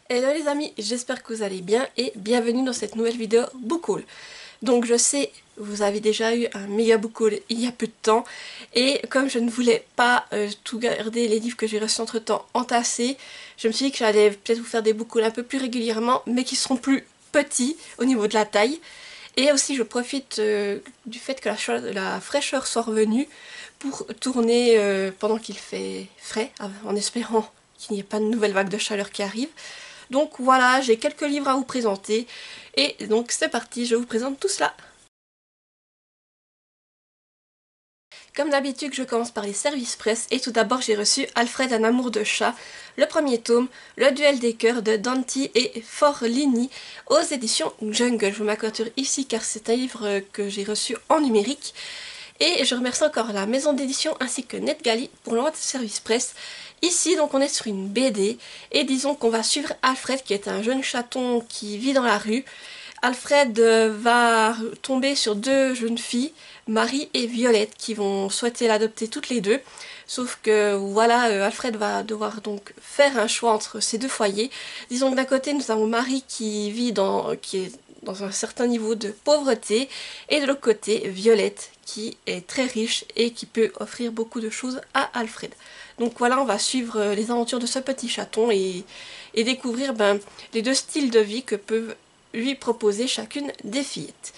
Hello les amis, j'espère que vous allez bien et bienvenue dans cette nouvelle vidéo book haul. Donc je sais, vous avez déjà eu un méga book haul il y a peu de temps et comme je ne voulais pas tout garder les livres que j'ai reçus entre temps entassés, je me suis dit que j'allais peut-être vous faire des book hauls un peu plus régulièrement mais qui seront plus petits au niveau de la taille. Et aussi je profite du fait que la fraîcheur soit revenue pour tourner pendant qu'il fait frais, en espérant qu'il n'y ait pas de nouvelle vague de chaleur qui arrive. Donc voilà, j'ai quelques livres à vous présenter. Et donc c'est parti, je vous présente tout cela. Comme d'habitude, je commence par les services presse. Et tout d'abord, j'ai reçu Alfred, un amour de chat, le premier tome, Le duel des cœurs de Dante et Forlini aux éditions Jungle. Je vous m'accorde ici car c'est un livre que j'ai reçu en numérique. Et je remercie encore la maison d'édition ainsi que NetGalley pour l'envoi de service presse. Ici, donc, on est sur une BD et disons qu'on va suivre Alfred qui est un jeune chaton qui vit dans la rue. Alfred va tomber sur deux jeunes filles, Marie et Violette, qui vont souhaiter l'adopter toutes les deux. Sauf que voilà, Alfred va devoir donc faire un choix entre ces deux foyers. Disons que d'un côté, nous avons Marie qui est dans un certain niveau de pauvreté, et de l'autre côté, Violette qui est très riche et qui peut offrir beaucoup de choses à Alfred. Donc voilà, on va suivre les aventures de ce petit chaton et découvrir les deux styles de vie que peuvent lui proposer chacune des fillettes.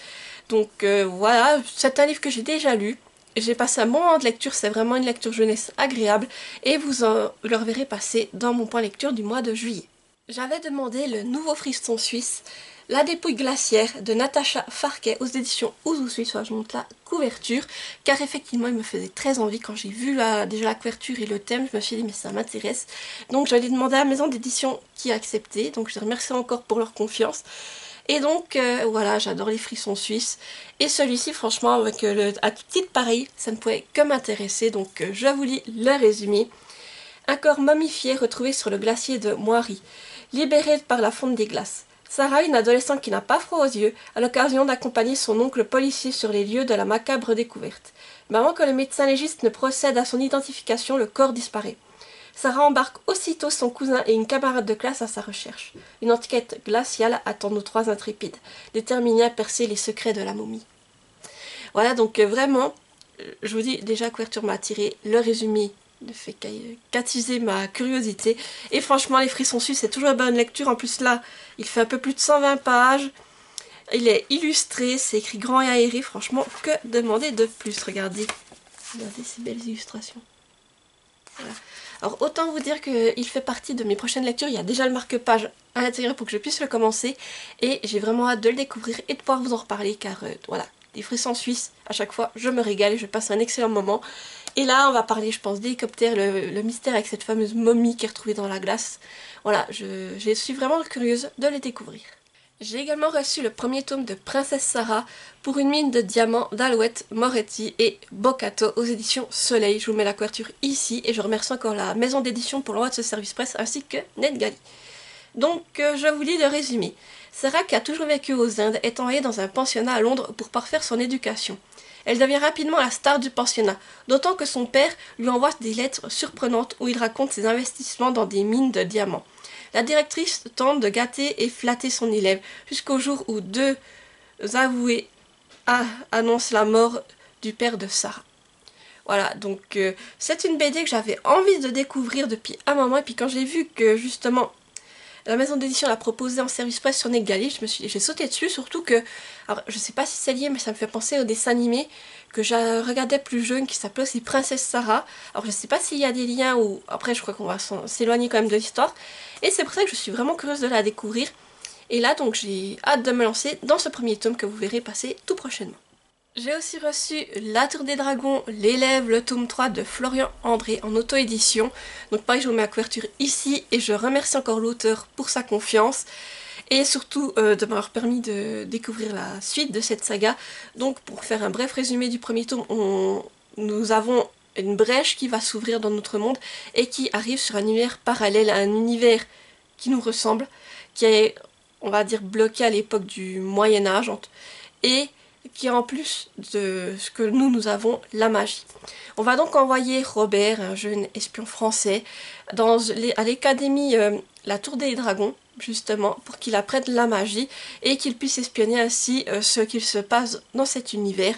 Donc voilà, c'est un livre que j'ai déjà lu. J'ai passé un bon moment de lecture, c'est vraiment une lecture jeunesse agréable et vous le reverrez passer dans mon point lecture du mois de juillet. J'avais demandé le nouveau frisson suisse, La dépouille glaciaire de Natacha Farquet aux éditions Ouzou Suisse. Je monte la couverture car effectivement il me faisait très envie quand j'ai vu déjà la couverture et le thème. Je me suis dit mais ça m'intéresse. Donc j'allais demander à la maison d'édition qui a accepté. Donc je les remercie encore pour leur confiance. Et donc voilà, j'adore les frissons suisses. Et celui-ci franchement avec à tout titre pareil, ça ne pouvait que m'intéresser. Donc je vous lis le résumé. Un corps momifié retrouvé sur le glacier de Moiri, libéré par la fonte des glaces. Sarah, une adolescente qui n'a pas froid aux yeux, a l'occasion d'accompagner son oncle policier sur les lieux de la macabre découverte. Mais avant que le médecin légiste ne procède à son identification, le corps disparaît. Sarah embarque aussitôt son cousin et une camarade de classe à sa recherche. Une enquête glaciale attend nos trois intrépides, déterminés à percer les secrets de la momie. Voilà, donc vraiment, je vous dis, déjà la couverture m'a attiré, le résumé ne fait qu'attiser ma curiosité. Et franchement, les frissons suisses, c'est toujours une bonne lecture. En plus là, il fait un peu plus de 120 pages. Il est illustré, c'est écrit grand et aéré. Franchement, que demander de plus? Regardez ces belles illustrations. Voilà. Alors autant vous dire qu'il fait partie de mes prochaines lectures. Il y a déjà le marque-page à l'intérieur pour que je puisse le commencer. Et j'ai vraiment hâte de le découvrir et de pouvoir vous en reparler car voilà, les frissons suisses, à chaque fois, je me régale et je passe un excellent moment. Et là, on va parler, je pense, d'Hélicoptère, le mystère avec cette fameuse momie qui est retrouvée dans la glace. Voilà, je suis vraiment curieuse de les découvrir. J'ai également reçu le premier tome de Princesse Sarah pour une mine de diamants d'Alouette, Moretti et Boccato aux éditions Soleil. Je vous mets la couverture ici et je remercie encore la maison d'édition pour l'envoi de ce service presse ainsi que NetGalley. Donc, je vous lis le résumé. Sarah, qui a toujours vécu aux Indes, est envoyée dans un pensionnat à Londres pour parfaire son éducation. Elle devient rapidement la star du pensionnat, d'autant que son père lui envoie des lettres surprenantes où il raconte ses investissements dans des mines de diamants. La directrice tente de gâter et flatter son élève, jusqu'au jour où deux avoués annoncent la mort du père de Sarah. Voilà, donc c'est une BD que j'avais envie de découvrir depuis un moment, et puis quand j'ai vu que justement la maison d'édition l'a proposé en service presse sur NetGalley, j'ai sauté dessus, surtout que, alors je sais pas si c'est lié, mais ça me fait penser au dessin animé que je regardais plus jeune qui s'appelait aussi Princesse Sarah. Alors je sais pas s'il y a des liens ou après je crois qu'on va s'éloigner quand même de l'histoire. Et c'est pour ça que je suis vraiment curieuse de la découvrir. Et là donc j'ai hâte de me lancer dans ce premier tome que vous verrez passer tout prochainement. J'ai aussi reçu La Tour des Dragons, l'élève, le tome 3 de Florian André en auto-édition. Donc pareil, je vous mets la couverture ici et je remercie encore l'auteur pour sa confiance et surtout de m'avoir permis de découvrir la suite de cette saga. Donc pour faire un bref résumé du premier tome, nous avons une brèche qui va s'ouvrir dans notre monde et qui arrive sur un univers parallèle, un univers qui nous ressemble, qui est, on va dire, bloqué à l'époque du Moyen-Âge et qui en plus de ce que nous avons, la magie. On va donc envoyer Robert, un jeune espion français, à l'académie La Tour des Dragons, justement pour qu'il apprenne la magie et qu'il puisse espionner ainsi ce qu'il se passe dans cet univers,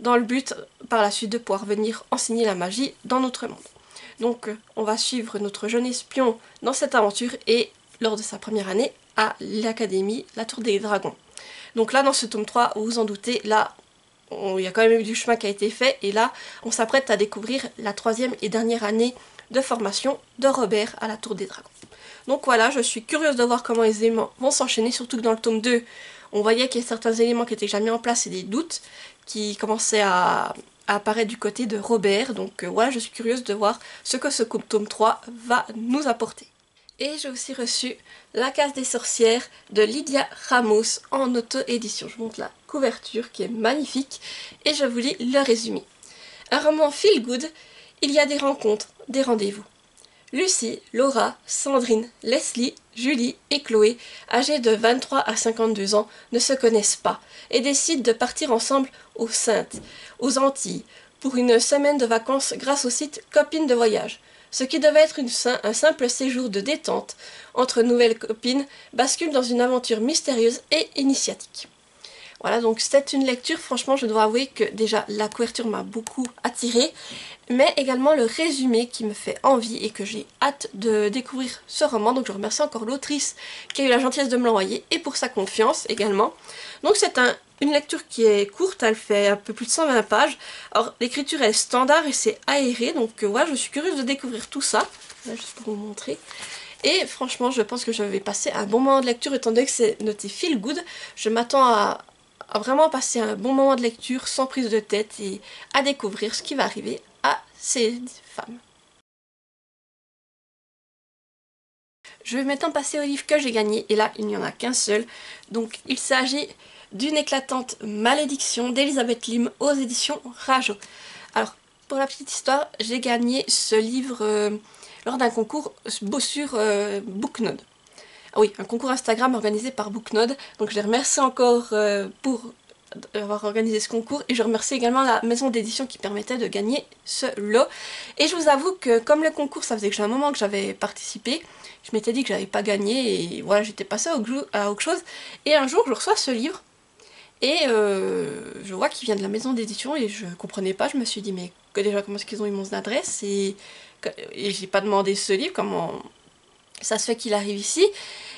dans le but par la suite de pouvoir venir enseigner la magie dans notre monde. Donc on va suivre notre jeune espion dans cette aventure et lors de sa première année à l'académie, la Tour des Dragons. Donc là dans ce tome 3, vous vous en doutez, là il y a quand même eu du chemin qui a été fait et là on s'apprête à découvrir la 3e et dernière année de formation de Robert à la Tour des Dragons. Donc voilà, je suis curieuse de voir comment les éléments vont s'enchaîner, surtout que dans le tome 2, on voyait qu'il y a certains éléments qui étaient déjà mis en place et des doutes qui commençaient à apparaître du côté de Robert. Donc voilà, je suis curieuse de voir ce que ce tome 3 va nous apporter. Et j'ai aussi reçu La Case des Sorcières de Lydia Ramos en auto-édition. Je vous montre la couverture qui est magnifique et je vous lis le résumé. Un roman feel good, il y a des rencontres, des rendez-vous. Lucie, Laura, Sandrine, Leslie, Julie et Chloé, âgées de 23 à 52 ans, ne se connaissent pas et décident de partir ensemble aux Saintes, aux Antilles, pour une semaine de vacances grâce au site Copines de Voyage. Ce qui devait être un simple séjour de détente entre nouvelles copines bascule dans une aventure mystérieuse et initiatique. Voilà, donc c'est une lecture, franchement je dois avouer que déjà la couverture m'a beaucoup attirée, mais également le résumé qui me fait envie et que j'ai hâte de découvrir ce roman. Donc je remercie encore l'autrice qui a eu la gentillesse de me l'envoyer et pour sa confiance également. Donc c'est une lecture qui est courte, elle fait un peu plus de 120 pages. Alors l'écriture est standard et c'est aéré, donc voilà, je suis curieuse de découvrir tout ça. Là, juste pour vous montrer. Et franchement je pense que je vais passer un bon moment de lecture étant donné que c'est noté feel good. Je m'attends à vraiment passer un bon moment de lecture sans prise de tête et à découvrir ce qui va arriver à ces femmes. Je vais maintenant passer au livre que j'ai gagné et là il n'y en a qu'un seul. Donc il s'agit d'une éclatante malédiction d'Elisabeth Lim aux éditions Rajo. Alors pour la petite histoire, j'ai gagné ce livre lors d'un concours sur Booknode. Ah oui, un concours Instagram organisé par Booknode. Donc je les remercie encore pour avoir organisé ce concours et je remercie également la maison d'édition qui permettait de gagner ce lot. Et je vous avoue que comme le concours, ça faisait que j'ai un moment que j'avais participé, je m'étais dit que j'avais pas gagné et voilà, j'étais passée à autre chose. Et un jour, je reçois ce livre et je vois qu'il vient de la maison d'édition et je comprenais pas. Je me suis dit mais déjà comment est-ce qu'ils ont eu mon adresse et j'ai pas demandé ce livre, comment ça se fait qu'il arrive ici.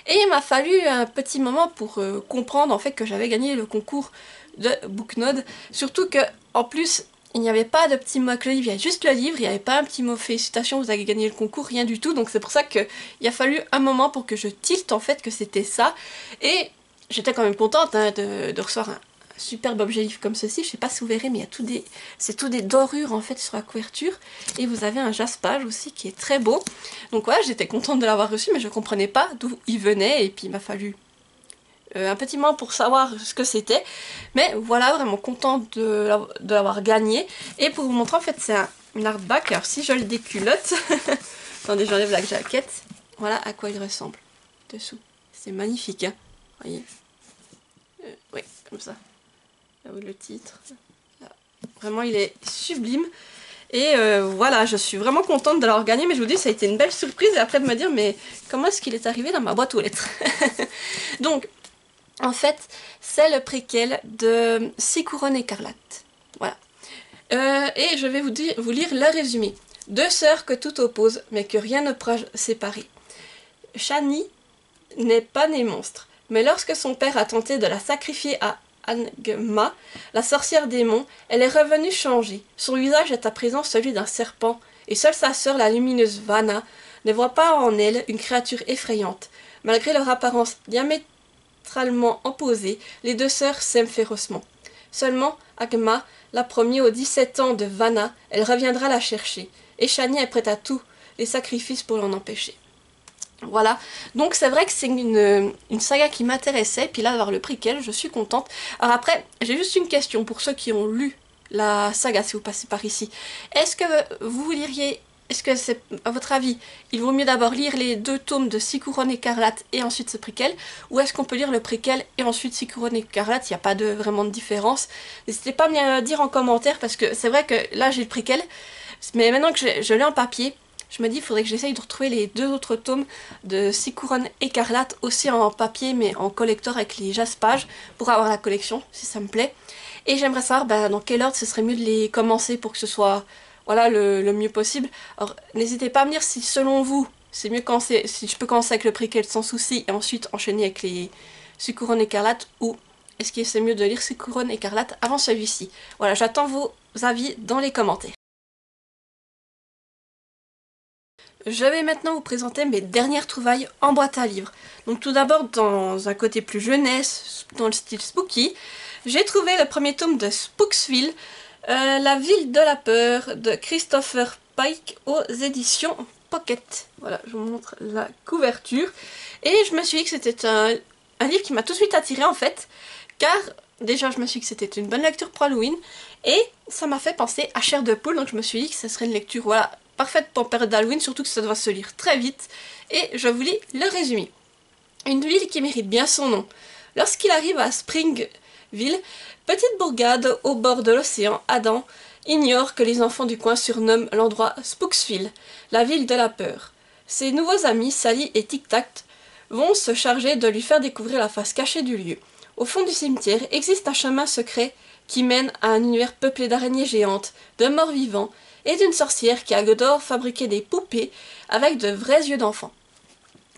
Et il m'a fallu un petit moment pour comprendre en fait que j'avais gagné le concours de Booknode. Surtout que en plus il n'y avait pas de petit mot avec le livre, il y avait juste le livre, il n'y avait pas un petit mot félicitations, vous avez gagné le concours, rien du tout. Donc c'est pour ça qu'il a fallu un moment pour que je tilte en fait que c'était ça. Et j'étais quand même contente hein, de recevoir un superbe objet livre comme ceci. Je sais pas si vous verrez mais il y a c'est tout des dorures en fait sur la couverture. Et vous avez un jaspage aussi qui est très beau. Donc voilà, j'étais contente de l'avoir reçu mais je comprenais pas d'où il venait et puis il m'a fallu un petit moment pour savoir ce que c'était. Mais voilà, vraiment contente de l'avoir gagné. Et pour vous montrer en fait c'est une hardback. Alors si je le déculotte, attendez j'enlève la jaquette. Voilà à quoi il ressemble dessous. C'est magnifique hein, voyez. Oui, comme ça. Là où le titre. Là. Vraiment il est sublime. Et voilà, je suis vraiment contente de l'avoir gagné, mais je vous dis, ça a été une belle surprise, et après de me dire, mais comment est-ce qu'il est arrivé dans ma boîte aux lettres? Donc, en fait, c'est le préquel de 6 couronnes écarlates. Voilà. Et je vais vous lire le résumé. Deux sœurs que tout oppose, mais que rien ne pourra séparer. Shani n'est pas née monstre, mais lorsque son père a tenté de la sacrifier à Angma, la sorcière démon, elle est revenue changée. Son visage est à présent celui d'un serpent, et seule sa sœur, la lumineuse Vanna, ne voit pas en elle une créature effrayante. Malgré leur apparence diamétralement opposée, les deux sœurs s'aiment férocement. Seulement, Angma l'a promis aux 17 ans de Vanna, elle reviendra la chercher, et Shani est prête à tous les sacrifices pour l'en empêcher. Voilà, donc c'est vrai que c'est une saga qui m'intéressait, puis là d'avoir le préquel, je suis contente. Alors après, j'ai juste une question pour ceux qui ont lu la saga, si vous passez par ici. Est-ce que vous liriez, est-ce que c'est, à votre avis, il vaut mieux d'abord lire les 2 tomes de 6 couronnes écarlates et ensuite ce préquel, ou est-ce qu'on peut lire le préquel et ensuite 6 couronnes écarlates, il n'y a pas vraiment de différence? N'hésitez pas à me dire en commentaire, parce que c'est vrai que là j'ai le préquel, mais maintenant que je l'ai en papier, je me dis il faudrait que j'essaye de retrouver les 2 autres tomes de 6 couronnes écarlates, aussi en papier mais en collector avec les jaspages, pour avoir la collection si ça me plaît. Et j'aimerais savoir dans quel ordre ce serait mieux de les commencer pour que ce soit voilà, le mieux possible. Alors n'hésitez pas à me dire si selon vous c'est mieux commencer, si je peux commencer avec le préquel sans souci et ensuite enchaîner avec les 6 couronnes écarlates, ou est-ce que c'est mieux de lire 6 couronnes écarlates avant celui-ci. Voilà, j'attends vos avis dans les commentaires. Je vais maintenant vous présenter mes dernières trouvailles en boîte à livres. Donc tout d'abord, dans un côté plus jeunesse, dans le style spooky, j'ai trouvé le premier tome de Spooksville, La ville de la peur, de Christopher Pike aux éditions Pocket. Voilà, je vous montre la couverture. Et je me suis dit que c'était un livre qui m'a tout de suite attirée en fait, car déjà je me suis dit que c'était une bonne lecture pour Halloween, et ça m'a fait penser à Chair de poule, donc je me suis dit que ce serait une lecture voilà, parfaite pour période d'Halloween, surtout que ça doit se lire très vite, et je vous lis le résumé. Une ville qui mérite bien son nom. Lorsqu'il arrive à Springville, petite bourgade au bord de l'océan, Adam ignore que les enfants du coin surnomment l'endroit Spooksville, la ville de la peur. Ses nouveaux amis, Sally et Tic Tac, vont se charger de lui faire découvrir la face cachée du lieu. Au fond du cimetière existe un chemin secret qui mène à un univers peuplé d'araignées géantes, de morts vivants et d'une sorcière qui adore fabriquer des poupées avec de vrais yeux d'enfant.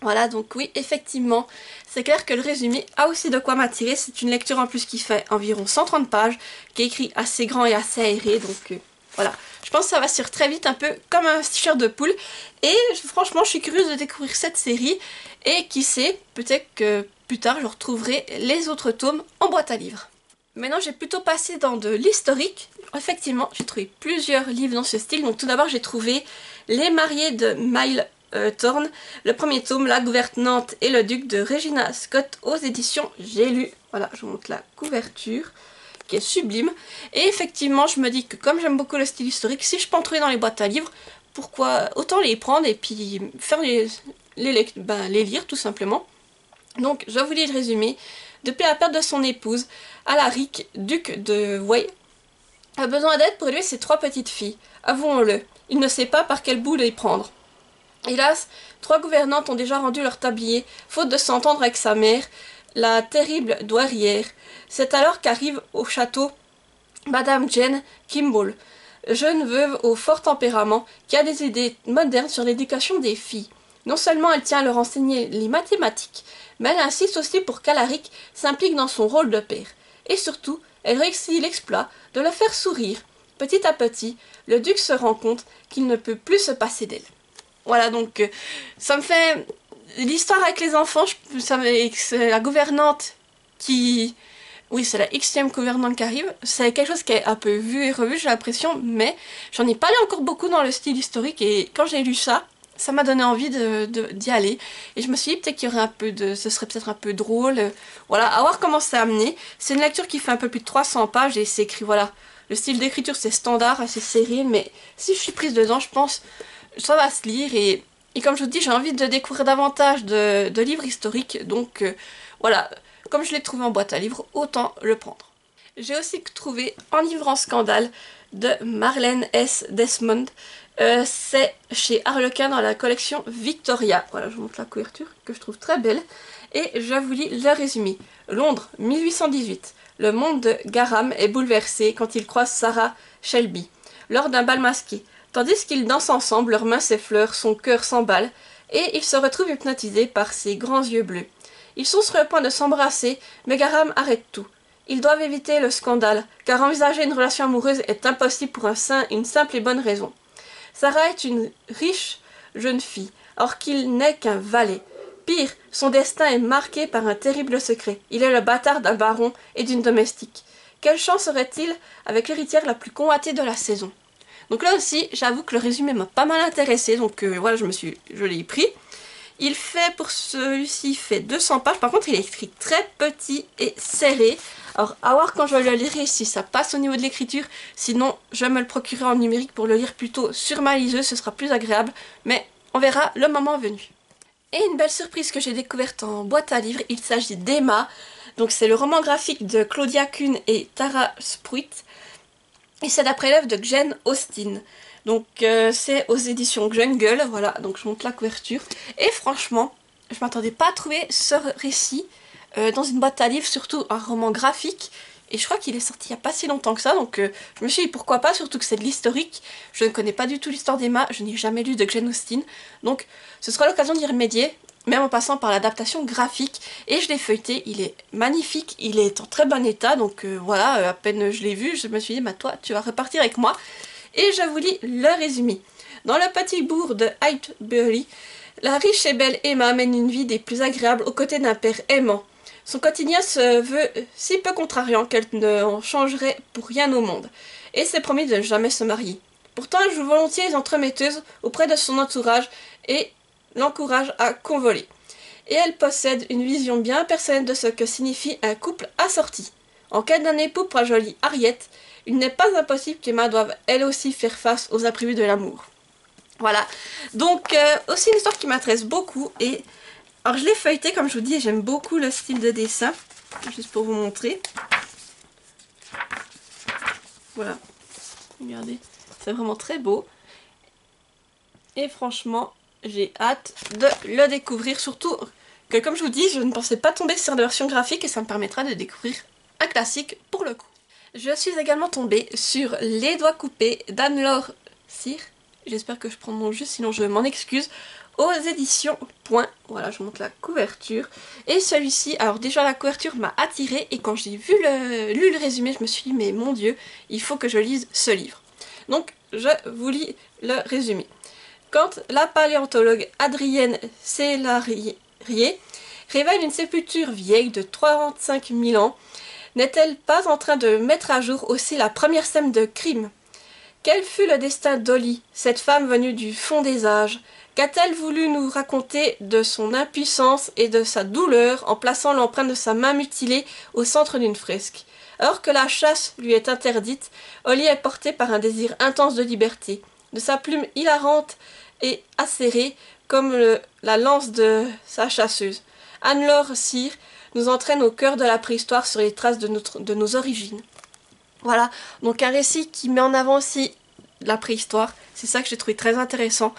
Voilà, donc oui, effectivement, c'est clair que le résumé a aussi de quoi m'attirer. C'est une lecture en plus qui fait environ 130 pages, qui est écrit assez grand et assez aéré, donc voilà. Je pense que ça va se lire très vite, un peu comme un Chair de poule. Et franchement, je suis curieuse de découvrir cette série. Et qui sait, peut-être que plus tard, je retrouverai les autres tomes en boîte à livres. Maintenant, j'ai plutôt passé dans de l'historique. Effectivement, j'ai trouvé plusieurs livres dans ce style. Donc tout d'abord, j'ai trouvé Les mariés de Mile Thorne, le premier tome, La gouvernante et le duc de Regina Scott aux éditions J'ai lu. Voilà, je vous montre la couverture qui est sublime. Et effectivement, je me dis que comme j'aime beaucoup le style historique, si je peux en trouver dans les boîtes à livres, pourquoi autant les prendre et puis faire les lire tout simplement. Donc, je vous lis le résumé. Depuis la perte de son épouse, Alaric, duc de Way, a besoin d'aide pour élever ses 3 petites filles. Avouons-le, il ne sait pas par quel bout les prendre. Hélas, 3 gouvernantes ont déjà rendu leur tablier, faute de s'entendre avec sa mère, la terrible douairière. C'est alors qu'arrive au château Madame Jane Kimball, jeune veuve au fort tempérament, qui a des idées modernes sur l'éducation des filles. Non seulement elle tient à leur enseigner les mathématiques, mais elle insiste aussi pour qu'Alaric s'implique dans son rôle de père. Et surtout, elle réussit l'exploit de le faire sourire. Petit à petit, le duc se rend compte qu'il ne peut plus se passer d'elle. Voilà, donc ça me fait... L'histoire avec les enfants, c'est la gouvernante qui... Oui, c'est la Xème gouvernante qui arrive. C'est quelque chose qui est un peu vu et revu, j'ai l'impression, mais j'en ai pas lu encore beaucoup dans le style historique, et quand j'ai lu ça, ça m'a donné envie d'y aller. Et je me suis dit peut-être qu'il y aurait un peu de... Ce serait peut-être un peu drôle. Voilà, à voir comment c'est amené. C'est une lecture qui fait un peu plus de 300 pages et c'est écrit, voilà. Le style d'écriture c'est standard, assez serré, mais si je suis prise dedans, je pense ça va se lire. Et comme je vous dis, j'ai envie de découvrir davantage de livres historiques. Donc voilà, comme je l'ai trouvé en boîte à livres, autant le prendre. J'ai aussi trouvé En livre en scandale de Marlène S. Desmond. C'est chez Harlequin dans la collection Victoria. Voilà, je vous montre la couverture que je trouve très belle. Et je vous lis le résumé. Londres, 1818. Le monde de Garam est bouleversé quand il croise Sarah Shelby lors d'un bal masqué. Tandis qu'ils dansent ensemble, leurs mains s'effleurent, son cœur s'emballe, et il se retrouve hypnotisé par ses grands yeux bleus. Ils sont sur le point de s'embrasser, mais Garam arrête tout. Ils doivent éviter le scandale, car envisager une relation amoureuse est impossible pour une simple et bonne raison. Sarah est une riche jeune fille, or qu'il n'est qu'un valet. Pire, son destin est marqué par un terrible secret. Il est le bâtard d'un baron et d'une domestique. Quelle chance aurait-il avec l'héritière la plus convoitée de la saison? Donc là aussi, j'avoue que le résumé m'a pas mal intéressé, donc voilà, je l'ai pris. Il fait, pour celui-ci, il fait 200 pages. Par contre, il est écrit très petit et serré. Alors, à voir quand je le lirai si ça passe au niveau de l'écriture. Sinon, je vais me le procurer en numérique pour le lire plutôt sur ma liseuse. Ce sera plus agréable. Mais on verra le moment venu. Et une belle surprise que j'ai découverte en boîte à livres. Il s'agit d'Emma. Donc, c'est le roman graphique de Claudia Kuhn et Tara Spruit. Et c'est d'après l'œuvre de Jane Austen. Donc c'est aux éditions Jungle, voilà, donc je montre la couverture. Et franchement, je m'attendais pas à trouver ce récit dans une boîte à livres, surtout un roman graphique. Et je crois qu'il est sorti il n'y a pas si longtemps que ça, donc je me suis dit pourquoi pas, surtout que c'est de l'historique. Je ne connais pas du tout l'histoire d'Emma, je n'ai jamais lu de Jane Austen, donc ce sera l'occasion d'y remédier, même en passant par l'adaptation graphique. Et je l'ai feuilleté, il est magnifique, il est en très bon état, donc voilà, à peine je l'ai vu, je me suis dit, bah toi, tu vas repartir avec moi. Et je vous lis le résumé. Dans le petit bourg de Highbury, la riche et belle Emma mène une vie des plus agréables aux côtés d'un père aimant. Son quotidien se veut si peu contrariant qu'elle ne en changerait pour rien au monde, et s'est promis de ne jamais se marier. Pourtant, elle joue volontiers les entremetteuses auprès de son entourage et l'encourage à convoler. Et elle possède une vision bien personnelle de ce que signifie un couple assorti. En quête d'un époux pour la jolie Harriet, il n'est pas impossible qu'Emma doive elle aussi faire face aux imprévus de l'amour. Voilà, donc aussi une histoire qui m'intéresse beaucoup et alors je l'ai feuilleté comme je vous dis et j'aime beaucoup le style de dessin, juste pour vous montrer. Voilà, regardez, c'est vraiment très beau. Et franchement, j'ai hâte de le découvrir, surtout que comme je vous dis, je ne pensais pas tomber sur la version graphique et ça me permettra de découvrir un classique pour le coup. Je suis également tombée sur Les Doigts Coupés d'Anne-Laure Cyr, j'espère que je prononce juste, sinon je m'en excuse, aux éditions Point. Voilà, je vous montre la couverture. Et celui-ci, alors déjà la couverture m'a attirée et quand j'ai lu le résumé, je me suis dit mais mon Dieu, il faut que je lise ce livre. Donc je vous lis le résumé. Quand la paléontologue Adrienne Célarier révèle une sépulture vieille de 35 000 ans, n'est-elle pas en train de mettre à jour aussi la première scène de crime? Quel fut le destin d'Olly, cette femme venue du fond des âges? Qu'a-t-elle voulu nous raconter de son impuissance et de sa douleur en plaçant l'empreinte de sa main mutilée au centre d'une fresque? Alors que la chasse lui est interdite, Olly est porté par un désir intense de liberté. De sa plume hilarante et acérée comme la lance de sa chasseuse, Anne-Laure Cyr nous entraîne au cœur de la préhistoire sur les traces de nos origines. Voilà, donc un récit qui met en avant aussi la préhistoire, c'est ça que j'ai trouvé très intéressant.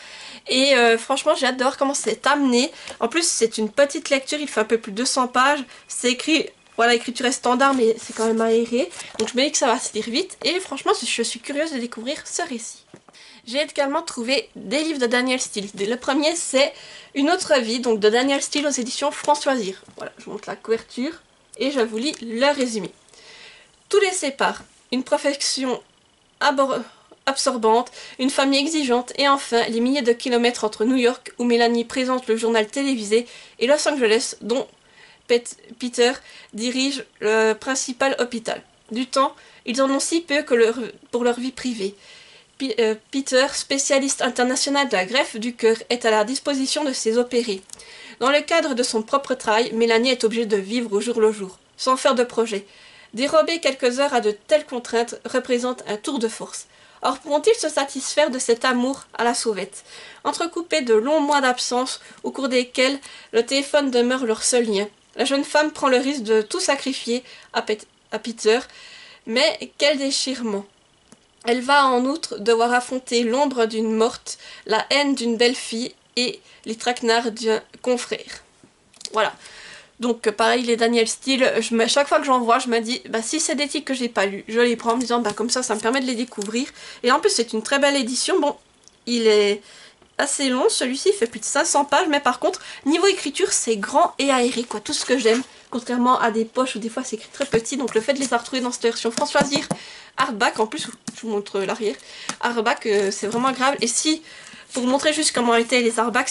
Et franchement j'ai hâte de voir comment c'est amené. En plus c'est une petite lecture, il fait un peu plus de 200 pages, c'est écrit, voilà, l'écriture est standard mais c'est quand même aéré. Donc je me dis que ça va se lire vite et franchement je suis curieuse de découvrir ce récit. J'ai également trouvé des livres de Danielle Steele. Le premier c'est Une autre vie, donc de Danielle Steele aux éditions France Loisirs. Voilà, je vous montre la couverture et je vous lis le résumé. Tout les sépare, une profession absorbante, une famille exigeante et enfin les milliers de kilomètres entre New York où Mélanie présente le journal télévisé et Los Angeles dont Peter dirige le principal hôpital. Du temps, ils en ont si peu que pour leur vie privée. Peter, spécialiste international de la greffe du cœur, est à la disposition de ses opérés. Dans le cadre de son propre travail, Mélanie est obligée de vivre au jour le jour, sans faire de projet. Dérober quelques heures à de telles contraintes représente un tour de force. Or pourront-ils se satisfaire de cet amour à la sauvette, entrecoupé de longs mois d'absence au cours desquels le téléphone demeure leur seul lien? La jeune femme prend le risque de tout sacrifier à Peter, mais quel déchirement! Elle va en outre devoir affronter l'ombre d'une morte, la haine d'une belle-fille et les traquenards d'un confrère. Voilà. Donc pareil, les Danielle Steele, chaque fois que j'en vois, je me dis, bah si c'est des titres que j'ai pas lus, je les prends en me disant, bah comme ça me permet de les découvrir. Et en plus c'est une très belle édition, bon, il est assez long, celui-ci fait plus de 500 pages, mais par contre, niveau écriture, c'est grand et aéré, quoi, tout ce que j'aime. Contrairement à des poches où des fois c'est écrit très petit, donc le fait de les avoir retrouvés dans cette version France Loisirs, hardback, en plus, je vous montre l'arrière, hardback, c'est vraiment agréable. Et si... Pour vous montrer juste comment étaient les hardbacks,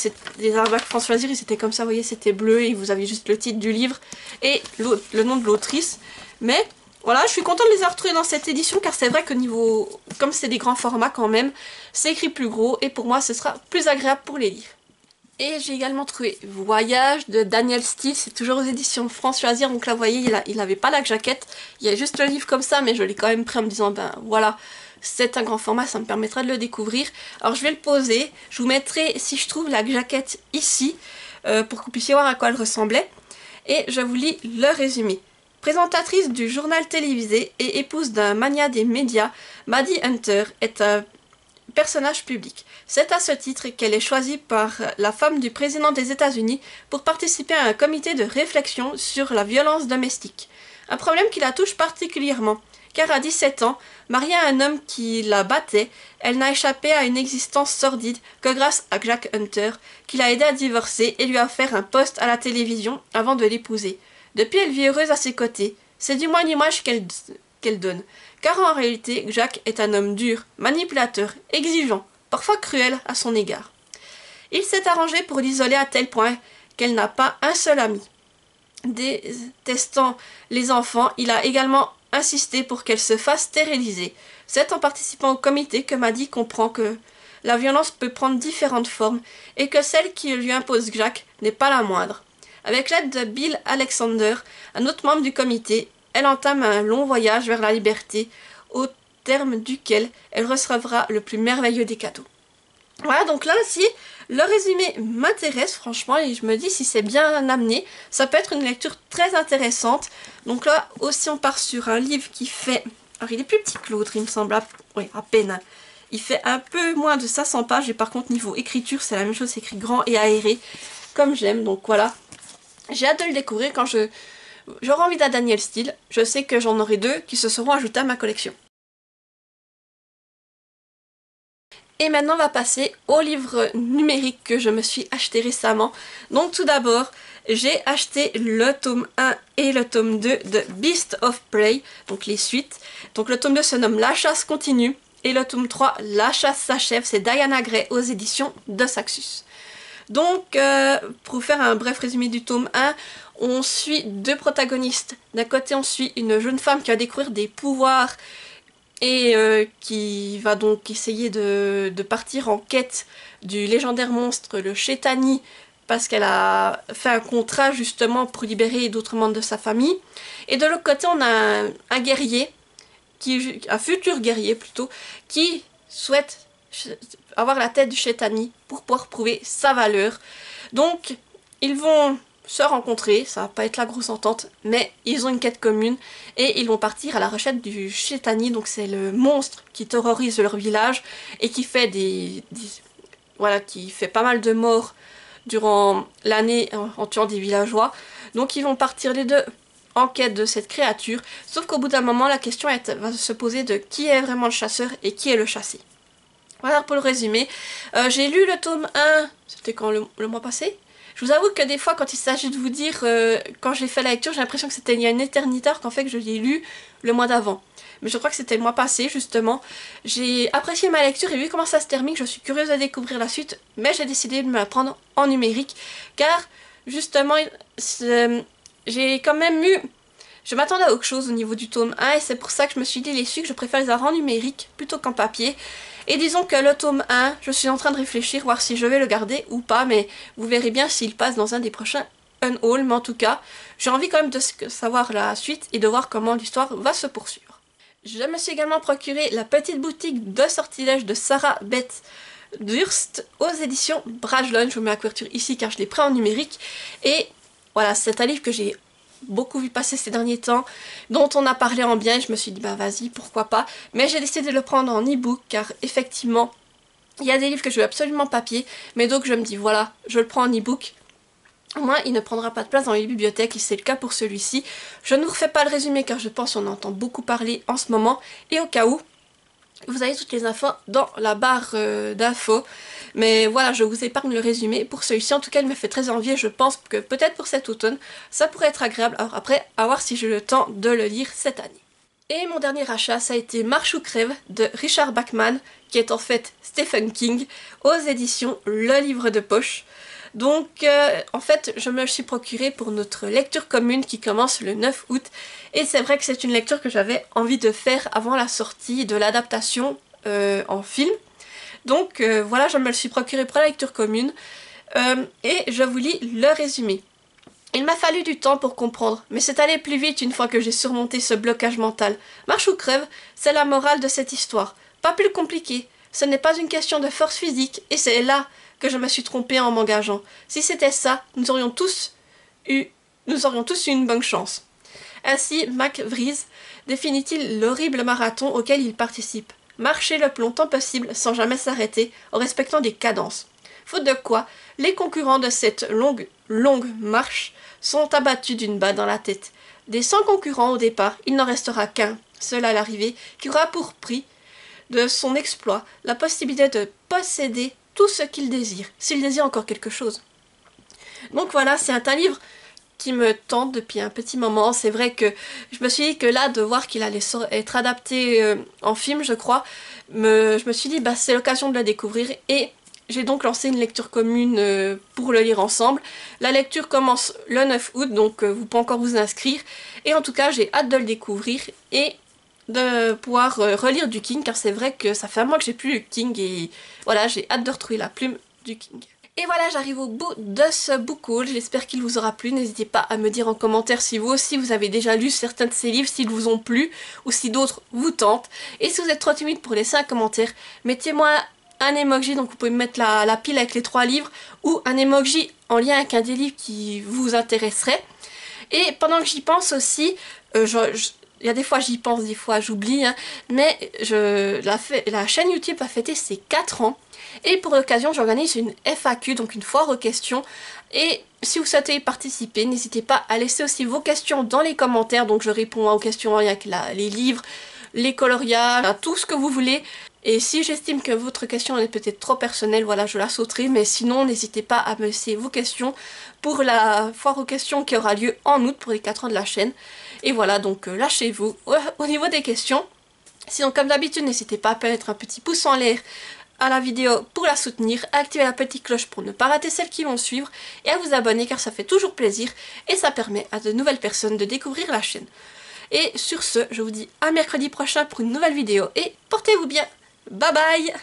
France Loisirs, ils étaient comme ça, vous voyez, c'était bleu et vous aviez juste le titre du livre et le nom de l'autrice. Mais voilà, je suis contente de les avoir retrouvés dans cette édition car c'est vrai que niveau, comme c'est des grands formats quand même, c'est écrit plus gros et pour moi ce sera plus agréable pour les lire. Et j'ai également trouvé Voyage de Danielle Steele, c'est toujours aux éditions France Loisirs, donc là vous voyez, il n'avait pas la jaquette, il y a juste le livre comme ça, mais je l'ai quand même pris en me disant, ben voilà, c'est un grand format, ça me permettra de le découvrir. Alors je vais le poser, je vous mettrai, si je trouve, la jaquette ici, pour que vous puissiez voir à quoi elle ressemblait. Et je vous lis le résumé. Présentatrice du journal télévisé et épouse d'un magnat des médias, Maddie Hunter est un personnage public. C'est à ce titre qu'elle est choisie par la femme du président des États-Unis pour participer à un comité de réflexion sur la violence domestique. Un problème qui la touche particulièrement, car à 17 ans, mariée à un homme qui la battait, elle n'a échappé à une existence sordide que grâce à Jack Hunter, qui l'a aidée à divorcer et lui a offert un poste à la télévision avant de l'épouser. Depuis, elle vit heureuse à ses côtés. C'est du moins l'image qu'elle donne. Car en réalité, Jack est un homme dur, manipulateur, exigeant, parfois cruel à son égard. Il s'est arrangé pour l'isoler à tel point qu'elle n'a pas un seul ami. Détestant les enfants, il a également insisté pour qu'elle se fasse stériliser. C'est en participant au comité que Maddie comprend que la violence peut prendre différentes formes et que celle qui lui impose Jack n'est pas la moindre. Avec l'aide de Bill Alexander, un autre membre du comité, elle entame un long voyage vers la liberté, au terme duquel elle recevra le plus merveilleux des cadeaux. Voilà, donc là aussi, le résumé m'intéresse franchement et je me dis si c'est bien amené, ça peut être une lecture très intéressante. Donc là aussi on part sur un livre qui fait... Alors il est plus petit que l'autre, il me semble, oui, à peine. Il fait un peu moins de 500 pages et par contre niveau écriture c'est la même chose, c'est écrit grand et aéré, comme j'aime, donc voilà. J'ai hâte de le découvrir quand j'aurai envie d'un Danielle Steele. Je sais que j'en aurai 2 qui se seront ajoutés à ma collection. Et maintenant on va passer au livre numérique que je me suis acheté récemment. Donc tout d'abord, j'ai acheté le tome 1 et le tome 2 de Beast of Prey, donc les suites. Donc le tome 2 se nomme La chasse continue et le tome 3 La chasse s'achève, c'est Diana Gray aux éditions de Saxus. Donc pour faire un bref résumé du tome 1, on suit 2 protagonistes. D'un côté on suit une jeune femme qui va découvrir des pouvoirs et qui va donc essayer de partir en quête du légendaire monstre, le Chétani, parce qu'elle a fait un contrat justement pour libérer d'autres membres de sa famille. Et de l'autre côté, on a un guerrier, un futur guerrier plutôt, qui souhaite avoir la tête du Chétani pour pouvoir prouver sa valeur. Donc, ils vont se rencontrer, ça va pas être la grosse entente, mais ils ont une quête commune et ils vont partir à la recherche du Chétani, donc c'est le monstre qui terrorise leur village et qui fait voilà, qui fait pas mal de morts durant l'année en tuant des villageois. Donc ils vont partir les deux en quête de cette créature, sauf qu'au bout d'un moment la question va se poser de qui est vraiment le chasseur et qui est le chassé. Voilà pour le résumé. J'ai lu le tome 1, c'était quand le mois passé. Je vous avoue que des fois, quand il s'agit de vous dire, quand j'ai fait la lecture, j'ai l'impression que c'était il y a une éternité, alors qu'en fait, je l'ai lu le mois d'avant. Mais je crois que c'était le mois passé, justement. J'ai apprécié ma lecture et vu comment ça se termine, je suis curieuse de découvrir la suite, mais j'ai décidé de me la prendre en numérique, car, justement, j'ai quand même eu... Je m'attendais à autre chose au niveau du tome 1, et c'est pour ça que je me suis dit les suites, je préfère les avoir en numérique plutôt qu'en papier. Et disons que le tome 1, je suis en train de réfléchir, voir si je vais le garder ou pas, mais vous verrez bien s'il passe dans un des prochains Unhaul, mais en tout cas, j'ai envie quand même de savoir la suite et de voir comment l'histoire va se poursuivre. Je me suis également procuré la petite boutique de sortilèges de Sarah Beth Durst aux éditions Brajlon. Je vous mets la couverture ici car je l'ai pris en numérique. Et voilà, c'est un livre que j'ai beaucoup vu passer ces derniers temps, dont on a parlé en bien et je me suis dit bah vas-y, pourquoi pas, mais j'ai décidé de le prendre en e-book car effectivement il y a des livres que je veux absolument papier, mais donc je me dis voilà, je le prends en e-book, au moins il ne prendra pas de place dans les bibliothèques et c'est le cas pour celui-ci. Je ne vous refais pas le résumé car je pense qu'on entend beaucoup parler en ce moment et au cas où, vous avez toutes les infos dans la barre d'infos. Mais voilà, je vous épargne le résumé pour celui-ci. En tout cas, il me fait très envie et je pense que peut-être pour cet automne, ça pourrait être agréable. Alors après, à voir si j'ai le temps de le lire cette année. Et mon dernier achat, ça a été Marche ou crève de Richard Bachman, qui est en fait Stephen King, aux éditions Le Livre de Poche. Donc en fait je me le suis procuré pour notre lecture commune qui commence le 9 août et c'est vrai que c'est une lecture que j'avais envie de faire avant la sortie de l'adaptation en film. Donc voilà, je me le suis procuré pour la lecture commune et je vous lis le résumé. Il m'a fallu du temps pour comprendre, mais c'est allé plus vite une fois que j'ai surmonté ce blocage mental. Marche ou crève, c'est la morale de cette histoire. Pas plus compliqué. Ce n'est pas une question de force physique et c'est là que je me suis trompée en m'engageant. Si c'était ça, nous aurions tous eu une bonne chance. Ainsi, Mac Vries définit-il l'horrible marathon auquel il participe. marcher le plus longtemps possible sans jamais s'arrêter, en respectant des cadences. Faute de quoi, les concurrents de cette longue marche sont abattus d'une balle dans la tête. Des 100 concurrents au départ, il n'en restera qu'un, seul à l'arrivée, qui aura pour prix de son exploit la possibilité de posséder tout ce qu'il désire, s'il désire encore quelque chose. Donc voilà, c'est un livre qui me tente depuis un petit moment. C'est vrai que je me suis dit que là, de voir qu'il allait être adapté en film, je crois, je me suis dit, bah c'est l'occasion de le découvrir, et j'ai donc lancé une lecture commune pour le lire ensemble. La lecture commence le 9 août, donc vous pouvez encore vous inscrire, et en tout cas j'ai hâte de le découvrir et de pouvoir relire du King, car c'est vrai que ça fait un mois que j'ai plus lu King, et voilà, j'ai hâte de retrouver la plume du King. Et voilà, j'arrive au bout de ce book haul, j'espère qu'il vous aura plu. N'hésitez pas à me dire en commentaire si vous aussi vous avez déjà lu certains de ces livres, s'ils vous ont plu ou si d'autres vous tentent. Et si vous êtes trop timide pour laisser un commentaire, mettez-moi un emoji, donc vous pouvez me mettre la pile avec les 3 livres, ou un emoji en lien avec un des livres qui vous intéresserait. Et pendant que j'y pense aussi, il y a des fois j'y pense, des fois j'oublie, hein, mais la chaîne YouTube a fêté ses 4 ans. Et pour l'occasion, j'organise une FAQ, donc une foire aux questions. Et si vous souhaitez y participer, n'hésitez pas à laisser aussi vos questions dans les commentaires. Donc je réponds aux questions avec les livres, les coloriages, tout ce que vous voulez. Et si j'estime que votre question est peut-être trop personnelle, voilà, je la sauterai. Mais sinon, n'hésitez pas à me laisser vos questions pour la foire aux questions qui aura lieu en août pour les 4 ans de la chaîne. Et voilà, donc lâchez-vous au niveau des questions. Sinon, comme d'habitude, n'hésitez pas à mettre un petit pouce en l'air à la vidéo pour la soutenir, à activer la petite cloche pour ne pas rater celles qui vont suivre, et à vous abonner car ça fait toujours plaisir et ça permet à de nouvelles personnes de découvrir la chaîne. Et sur ce, je vous dis à mercredi prochain pour une nouvelle vidéo et portez-vous bien. Bye bye!